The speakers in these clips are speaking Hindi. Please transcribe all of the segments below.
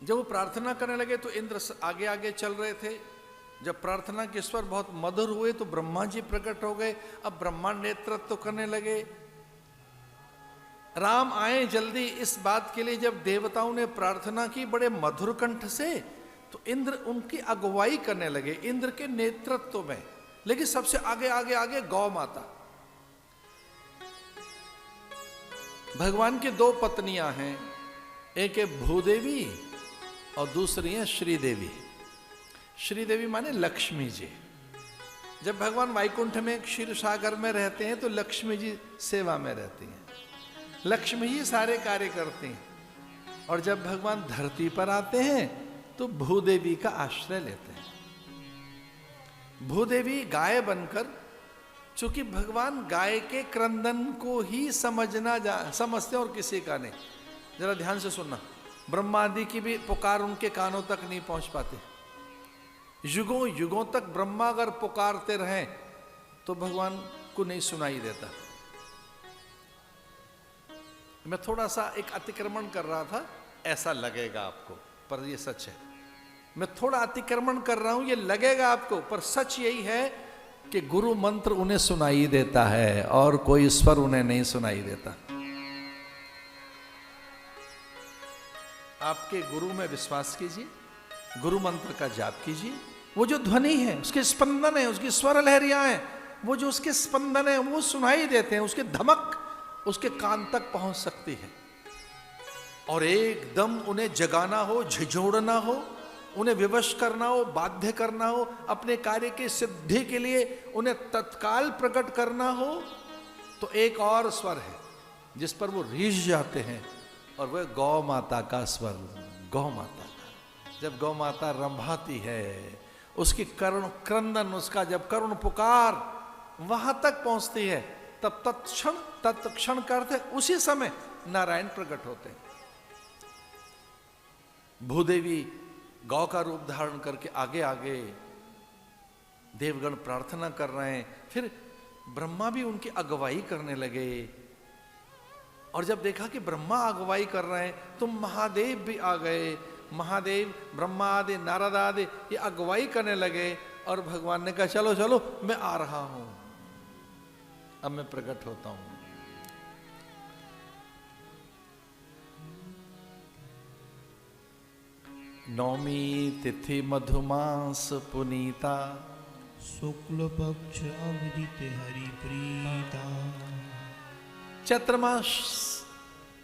जब वो प्रार्थना करने लगे तो इंद्र आगे आगे चल रहे थे। जब प्रार्थना के स्वर बहुत मधुर हुए तो ब्रह्मा जी प्रकट हो गए। अब ब्रह्मा नेतृत्व तो करने लगे। राम आए जल्दी, इस बात के लिए जब देवताओं ने प्रार्थना की बड़े मधुर कंठ से, तो इंद्र उनकी अगुवाई करने लगे, इंद्र के नेतृत्व में। लेकिन सबसे आगे आगे आगे गौ माता। भगवान की दो पत्नियां हैं, एक है भूदेवी और दूसरी है श्रीदेवी। श्रीदेवी माने लक्ष्मी जी। जब भगवान वैकुंठ में क्षीर सागर में रहते हैं तो लक्ष्मी जी सेवा में रहती हैं, लक्ष्मी जी सारे कार्य करती हैं। और जब भगवान धरती पर आते हैं तो भूदेवी का आश्रय लेते हैं। भूदेवी गाय बनकर, चूंकि भगवान गाय के क्रंदन को ही समझते और किसी का नहीं। जरा ध्यान से सुनना, ब्रह्मा आदि की भी पुकार उनके कानों तक नहीं पहुंच पाती। युगों युगों तक ब्रह्मा अगर पुकारते रहें तो भगवान को नहीं सुनाई देता। मैं थोड़ा सा एक अतिक्रमण कर रहा था, ऐसा लगेगा आपको, पर ये सच है। मैं थोड़ा अतिक्रमण कर रहा हूं, ये लगेगा आपको, पर सच यही है कि गुरु मंत्र उन्हें सुनाई देता है और कोई स्वर उन्हें नहीं सुनाई देता। आपके गुरु में विश्वास कीजिए, गुरु मंत्र का जाप कीजिए। वो जो ध्वनि है, उसके स्पंदन है, उसकी स्वर लहरियां हैं, वो जो उसके स्पंदन है वो सुनाई देते हैं, उसके धमक उसके कान तक पहुंच सकती है। और एकदम उन्हें जगाना हो, झिझोड़ना हो, उन्हें विवश करना हो, बाध्य करना हो, अपने कार्य की सिद्धि के लिए उन्हें तत्काल प्रकट करना हो, तो एक और स्वर है जिस पर वो रीझ जाते हैं, और वह गौ माता का स्वर। गौ माता का जब गौ माता रंभाती है, उसकी करुण क्रंदन, उसका जब करुण पुकार वहां तक पहुंचती है, तब तत्क्षण करते उसी समय नारायण प्रकट होते हैं। भूदेवी गौ का रूप धारण करके आगे आगे देवगण प्रार्थना कर रहे हैं। फिर ब्रह्मा भी उनकी अगुवाई करने लगे, और जब देखा कि ब्रह्मा अगुवाई कर रहे हैं तो महादेव भी आ गए। महादेव, ब्रह्मा आदि, नारद आदि ये अगुवाई करने लगे, और भगवान ने कहा चलो चलो मैं आ रहा हूं, अब मैं प्रकट होता हूं। नौमी तिथि मधुमास पुनीता, शुक्ल पक्ष अवदित हरि प्रीता। चैत्र मास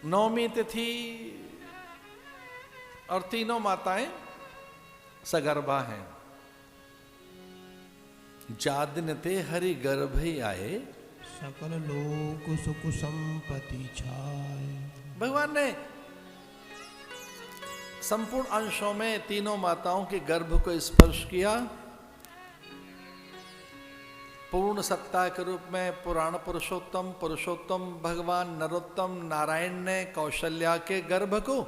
नौमी तिथि, और तीनों माताएं सगर्भा हैं। जादिन ते हरि गर्भ ही आए, सकल लोक सुख संपत्ति छाए। भगवान ने संपूर्ण अंशों में तीनों माताओं के गर्भ को स्पर्श किया। पूर्ण सत्ता के रूप में पुराण पुरुषोत्तम भगवान नरोत्तम नारायण ने कौशल्या के गर्भ को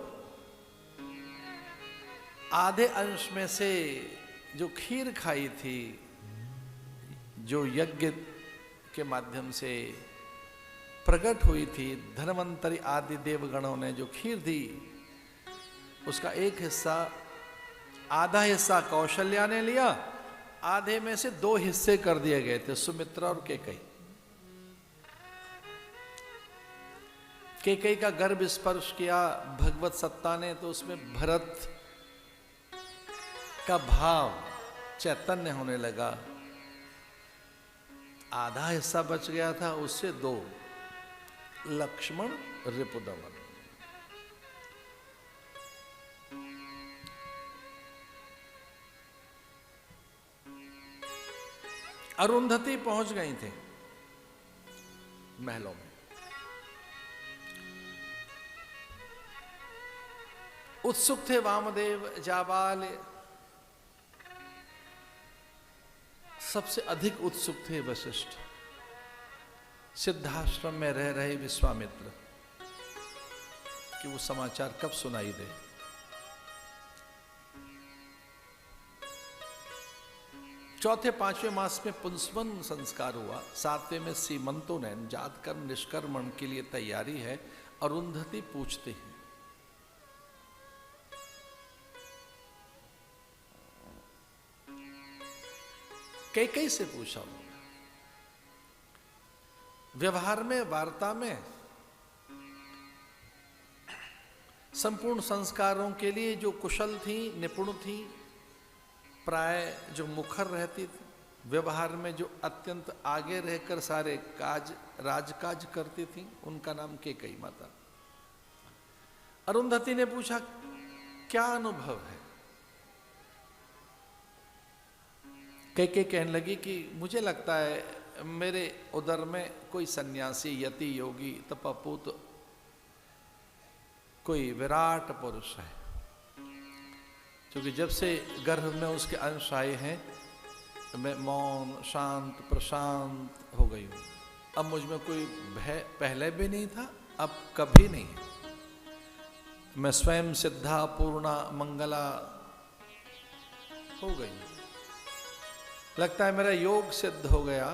आधे अंश में से जो खीर खाई थी, जो यज्ञ के माध्यम से प्रकट हुई थी, धन्वंतरी आदि देवगणों ने जो खीर दी, उसका एक हिस्सा, आधा हिस्सा कौशल्या ने लिया, आधे में से 2 हिस्से कर दिए गए थे, सुमित्रा और केकई। केकई का गर्भ स्पर्श किया भगवत सत्ता ने, तो उसमें भरत का भाव चैतन्य होने लगा। आधा हिस्सा बच गया था, उससे 2 लक्ष्मण रिपुदमन। अरुंधति पहुंच गई थी महलों में। उत्सुक थे वामदेव, जाबाल, सबसे अधिक उत्सुक थे वशिष्ठ, सिद्धाश्रम में रह रहे विश्वामित्र, कि वो समाचार कब सुनाई दे। चौथे 5वें मास में पुंसवन संस्कार हुआ, 7वें में सीमंतोनयन, जात कर्म निष्कर्मण के लिए तैयारी है। अरुंधति पूछते हैं कई से पूछा। व्यवहार में, वार्ता में संपूर्ण संस्कारों के लिए जो कुशल थी, निपुण थी, प्राय जो मुखर रहती थी, व्यवहार में जो अत्यंत आगे रहकर सारे राजकाज करती थी, उनका नाम कैकेयी माता। अरुंधति ने पूछा क्या अनुभव है? कैकेयी कहने लगी कि मुझे लगता है मेरे उदर में कोई सन्यासी, यति, योगी, तपपूत, कोई विराट पुरुष है, क्योंकि जब से गर्भ में उसके अंश आए हैं मैं मौन, शांत, प्रशांत हो गई हूं। अब मुझ में कोई भय पहले भी नहीं था, अब कभी नहीं है। मैं स्वयं सिद्धा, पूर्णा, मंगला हो गई। लगता है मेरा योग सिद्ध हो गया।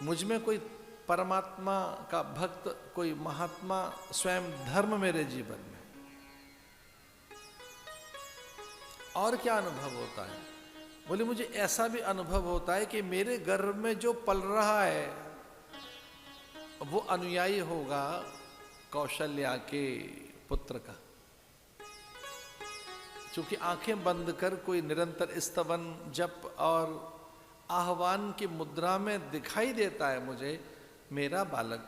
मुझ में कोई परमात्मा का भक्त, कोई महात्मा, स्वयं धर्म मेरे जीवन में। और क्या अनुभव होता है? बोले मुझे ऐसा भी अनुभव होता है कि मेरे गर्भ में जो पल रहा है वो अनुयायी होगा कौशल्या के पुत्र का। क्योंकि आंखें बंद कर कोई निरंतर स्तवन, जप और आह्वान की मुद्रा में दिखाई देता है मुझे मेरा बालक,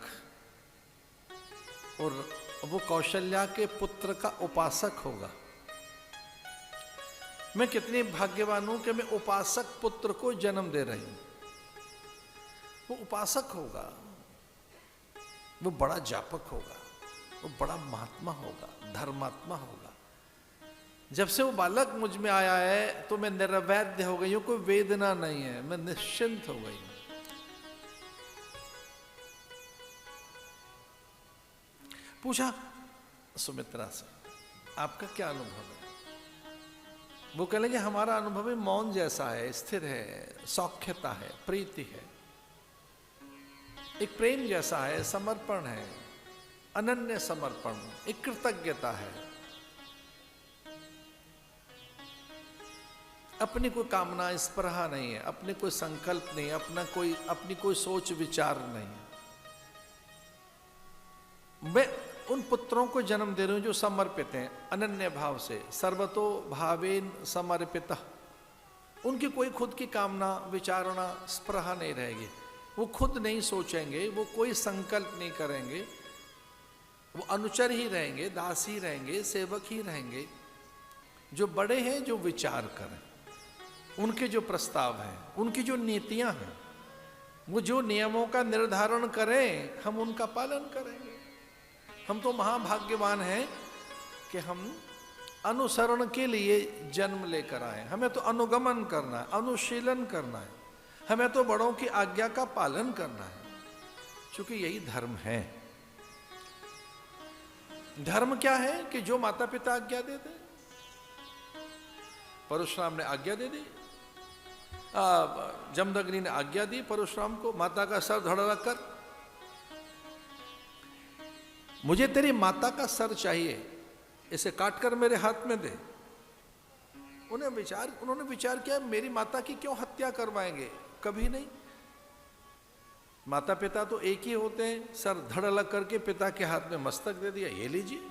और वो कौशल्या के पुत्र का उपासक होगा। मैं कितनी भाग्यवान हूं कि मैं उपासक पुत्र को जन्म दे रही हूं। वो उपासक होगा, वो बड़ा जापक होगा, वो बड़ा महात्मा होगा, धर्मात्मा होगा। जब से वो बालक मुझ में आया है तो मैं निर्वैध्य हो गई हूं, कोई वेदना नहीं है, मैं निश्चिंत हो गई हूं। पूछा सुमित्रा से आपका क्या अनुभव है? वो कह लगे हमारा अनुभव है मौन जैसा है, स्थिर है, सौख्यता है, प्रीति है, एक प्रेम जैसा है, समर्पण है, अनन्य समर्पण, एक कृतज्ञता है। अपनी कोई कामना स्पृहा नहीं है, अपने कोई संकल्प नहीं, अपनी कोई सोच विचार नहीं है। मैं उन पुत्रों को जन्म दे रही हूं जो समर्पित हैं, अनन्य भाव से, सर्वतो भावेन समर्पित। उनकी कोई खुद की कामना, विचारणा, स्पृहा नहीं रहेगी। वो खुद नहीं सोचेंगे, वो कोई संकल्प नहीं करेंगे, वो अनुचर ही रहेंगे, दास ही रहेंगे, सेवक ही रहेंगे। जो बड़े हैं जो विचार करें, उनके जो प्रस्ताव हैं, उनकी जो नीतियां हैं, वो जो नियमों का निर्धारण करें हम उनका पालन करेंगे। हम तो महाभाग्यवान हैं कि हम अनुसरण के लिए जन्म लेकर आए। हमें तो अनुगमन करना है, अनुशीलन करना है, हमें तो बड़ों की आज्ञा का पालन करना है, क्योंकि यही धर्म है। धर्म क्या है कि जो माता पिता आज्ञा देते, परशुराम ने आज्ञा दे दी, जमदग्नि ने आज्ञा दी परशुराम को, माता का सर धड़ कर, मुझे तेरी माता का सर चाहिए, इसे काटकर मेरे हाथ में दे। उन्होंने विचार किया मेरी माता की क्यों हत्या करवाएंगे? कभी नहीं। माता पिता तो एक ही होते हैं। सर धड़ अलग करके पिता के हाथ में मस्तक दे दिया, ये लीजिए।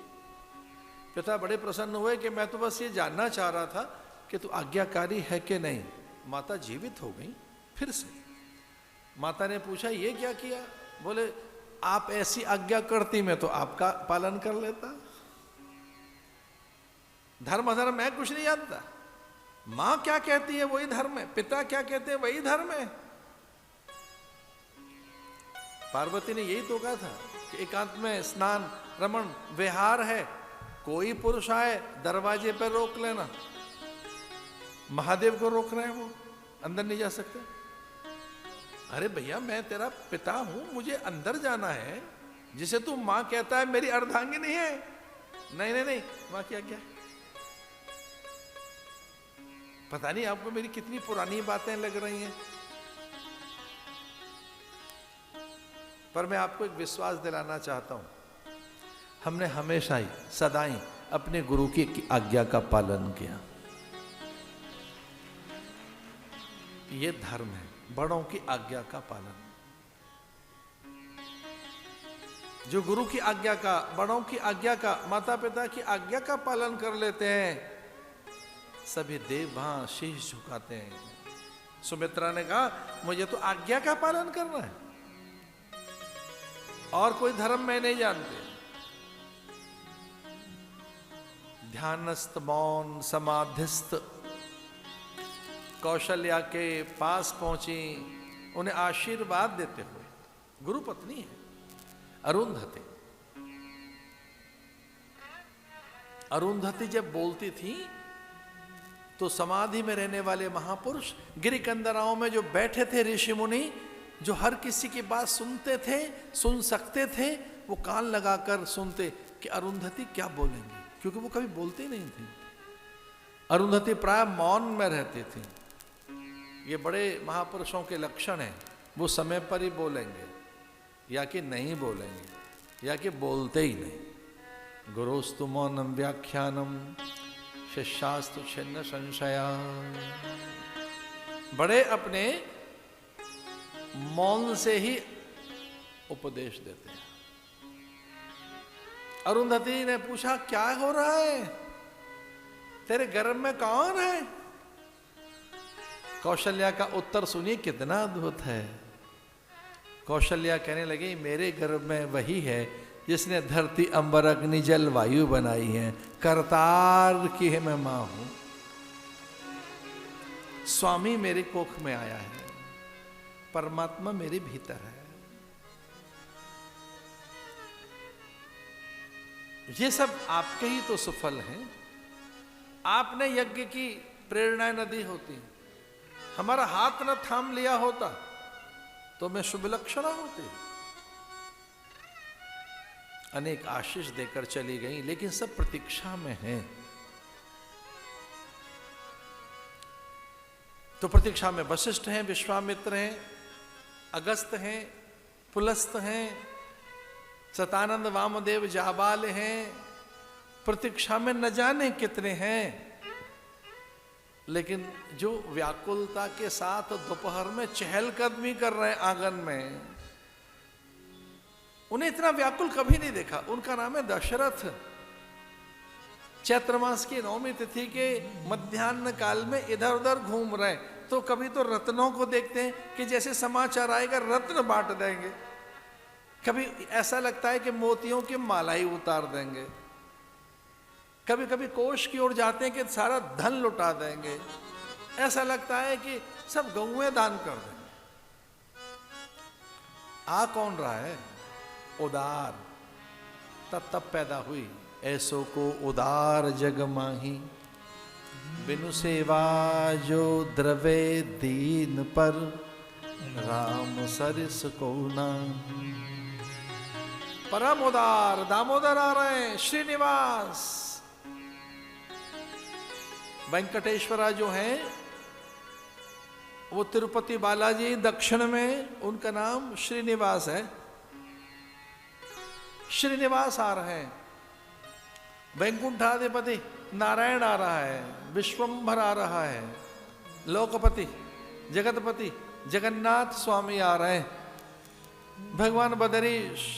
पिता बड़े प्रसन्न हुए कि मैं तो बस ये जानना चाह रहा था कि तू आज्ञाकारी है कि नहीं। माता जीवित हो गई फिर से। माता ने पूछा ये क्या किया? बोले आप ऐसी आज्ञा करती मैं तो आपका पालन कर लेता। धर्म अधर्म मैं कुछ नहीं जानता। मां क्या कहती है वही धर्म है, पिता क्या कहते हैं वही धर्म है। पार्वती ने यही तो कहा था कि एकांत में स्नान, रमण, विहार है, कोई पुरुष आए दरवाजे पर रोक लेना। महादेव को रोक रहे हैं, वो अंदर नहीं जा सकते। अरे भैया मैं तेरा पिता हूं, मुझे अंदर जाना है। जिसे तू मां कहता है मेरी अर्धांगिनी है। नहीं नहीं नहीं, मां क्या क्या, पता नहीं आपको मेरी कितनी पुरानी बातें लग रही हैं, पर मैं आपको एक विश्वास दिलाना चाहता हूं। हमने हमेशा ही सदा ही अपने गुरु की आज्ञा का पालन किया। ये धर्म है, बड़ों की आज्ञा का पालन। जो गुरु की आज्ञा का, बड़ों की आज्ञा का, माता पिता की आज्ञा का पालन कर लेते हैं, सभी देव वहां शीश झुकाते हैं। सुमित्रा ने कहा मुझे तो आज्ञा का पालन करना है, और कोई धर्म मैं नहीं जानती। ध्यानस्थ मौन समाधिस्थ कौशल्या के पास पहुंची, उन्हें आशीर्वाद देते हुए। गुरु पत्नी है अरुंधति। अरुंधति जब बोलती थी तो समाधि में रहने वाले महापुरुष, गिरिकंदराओं में जो बैठे थे ऋषि मुनि, जो हर किसी की बात सुनते थे, सुन सकते थे, वो कान लगाकर सुनते कि अरुंधति क्या बोलेंगी, क्योंकि वो कभी बोलती नहीं थी। अरुंधति प्राय मौन में रहती थी। ये बड़े महापुरुषों के लक्षण हैं, वो समय पर ही बोलेंगे या कि नहीं बोलेंगे या कि बोलते ही नहीं। गुरोस्तु मौनम व्याख्यानम शिष्यास्तु छिन्न संशया। बड़े अपने मौन से ही उपदेश देते हैं। अरुंधति ने पूछा क्या हो रहा है, तेरे गर्भ में कौन है? कौशल्या का उत्तर सुनिए कितना अद्भुत है। कौशल्या कहने लगी मेरे गर्भ में वही है जिसने धरती अंबर अग्नि जल वायु बनाई है। करतार की है मैं मां हूं, स्वामी मेरे कोख में आया है, परमात्मा मेरे भीतर है। ये सब आपके ही तो सुफल हैं। आपने यज्ञ की प्रेरणाएं न दी होती, हमारा हाथ न थाम लिया होता तो मैं शुभ लक्षणा होती। अनेक आशीष देकर चली गई, लेकिन सब प्रतीक्षा में हैं। तो प्रतीक्षा में वशिष्ठ हैं, विश्वामित्र हैं, अगस्त हैं, पुलस्त हैं, सतानंद वामदेव जाबाल हैं। प्रतीक्षा में न जाने कितने हैं, लेकिन जो व्याकुलता के साथ दोपहर में चहलकदमी कर रहे हैं आंगन में, उन्हें इतना व्याकुल कभी नहीं देखा। उनका नाम है दशरथ। चैत्र मास की नौमी तिथि के मध्याह्न काल में इधर उधर घूम रहे, तो कभी तो रत्नों को देखते हैं कि जैसे समाचार आएगा रत्न बांट देंगे, कभी ऐसा लगता है कि मोतियों की माला ही उतार देंगे, कभी कभी कोष की ओर जाते हैं कि सारा धन लुटा देंगे, ऐसा लगता है कि सब गौएं दान कर देंगे। आ कौन रहा है? उदार। तब पैदा हुई ऐसो को उदार जग माही, बिनु सेवा जो द्रवे दीन पर, राम सरिस को ना। परम उदार दामोदर आ रहे हैं, श्रीनिवास। वेंकटेश्वरा जो हैं वो तिरुपति बालाजी दक्षिण में, उनका नाम श्रीनिवास है। श्रीनिवास आ रहे हैं। वैकुंठाधिपति नारायण आ रहा है, विश्वंभर आ रहा है, लोकपति जगतपति जगन्नाथ स्वामी आ रहे हैं। भगवान बदरीश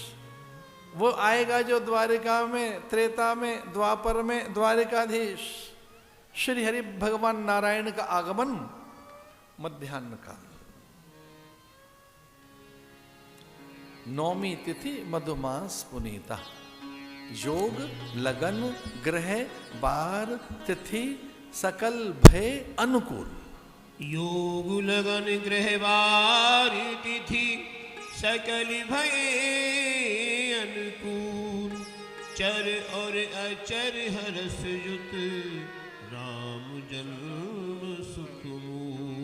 वो आएगा जो द्वारिका में, त्रेता में, द्वापर में द्वारिकाधीश। श्री हरि भगवान नारायण का आगमन मध्याह्न का। नौमी तिथि मधुमास पुनीता। योग लगन ग्रह बार तिथि सकल भय अनुकूल। योग लगन ग्रह बार तिथि सकल भय अनुकूल। चर और अचर हरस युत, राम जन्म सुख मूल।